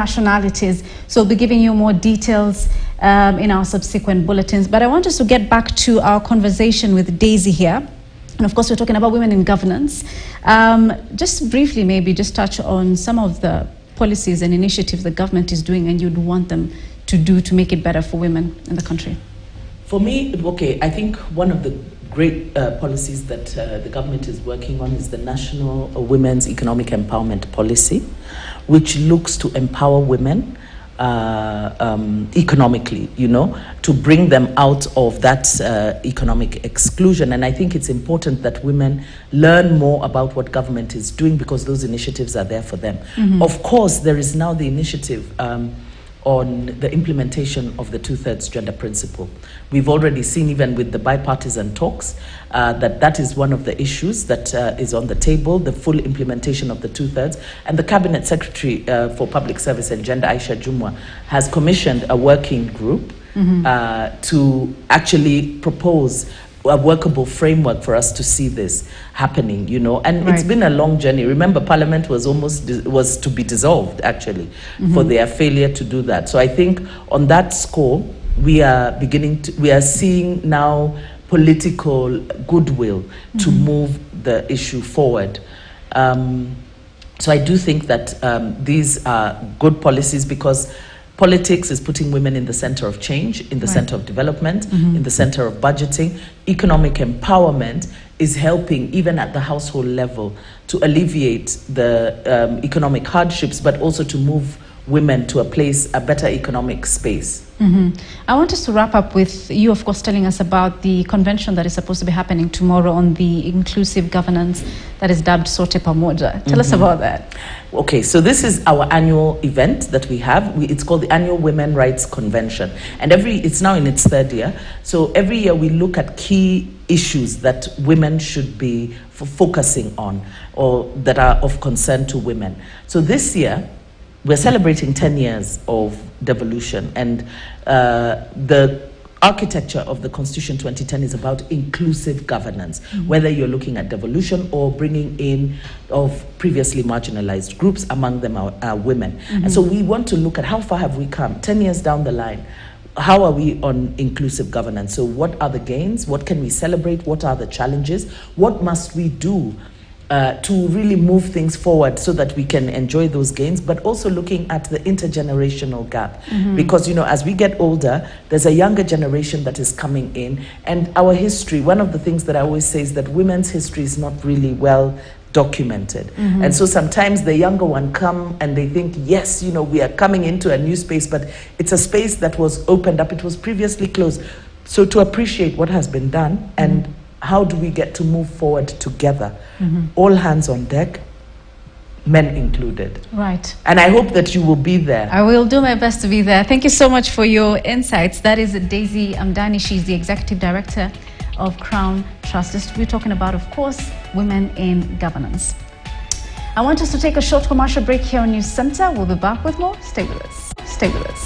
nationalities. So we'll be giving you more details in our subsequent bulletins. But I want us to get back to our conversation with Daisy here. And of course, we're talking about women in governance. Just briefly, maybe just touch on some of the policies and initiatives the government is doing and you'd want them to do to make it better for women in the country. For me, okay, I think one of the great policies that the government is working on is the National Women's Economic Empowerment Policy, which looks to empower women economically, you know, to bring them out of that economic exclusion. And I think it's important that women learn more about what government is doing because those initiatives are there for them. Mm-hmm. Of course, there is now the initiative on the implementation of the two-thirds gender principle. We've already seen, even with the bipartisan talks, that is one of the issues that is on the table, the full implementation of the two-thirds. And the Cabinet Secretary for Public Service and Gender, Aisha Jumwa, has commissioned a working group to actually propose a workable framework for us to see this happening, you know. And It's been a long journey. Remember, Parliament was was to be dissolved, actually, for their failure to do that. So I think on that score, we are seeing now political goodwill to move the issue forward. So I do think that these are good policies because politics is putting women in the center of change, in the center of development, in the center of budgeting. Economic empowerment is helping, even at the household level, to alleviate the economic hardships, but also to move women to a better economic space. I want us to wrap up with you, of course, telling us about the convention that is supposed to be happening tomorrow on the inclusive governance that is dubbed Sote Pamoja. Tell us about that. Okay, so this is our annual event that we have. It's called the Annual Women Rights Convention. And it's now in its third year. So every year we look at key issues that women should be focusing on or that are of concern to women. So this year, we're celebrating 10 years of devolution, and the architecture of the Constitution 2010 is about inclusive governance, whether you're looking at devolution or bringing in of previously marginalized groups, among them are women. And so we want to look at how far have we come, 10 years down the line. How are we on inclusive governance? So what are the gains? What can we celebrate? What are the challenges? What must we do to really move things forward so that we can enjoy those gains, but also looking at the intergenerational gap. Because, you know, as we get older, there's a younger generation that is coming in. And our history, one of the things that I always say is that women's history is not really well documented. And so sometimes the younger one come and they think, yes, you know, we are coming into a new space, but it's a space that was opened up. It was previously closed. So to appreciate what has been done and how do we get to move forward together? All hands on deck, men included. Right. And I hope that you will be there. I will do my best to be there. Thank you so much for your insights. That is Daisy Amdani. She's the Executive Director of Crown Trust. We're talking about, of course, women in governance. I want us to take a short commercial break here on News Center. We'll be back with more. Stay with us. Stay with us.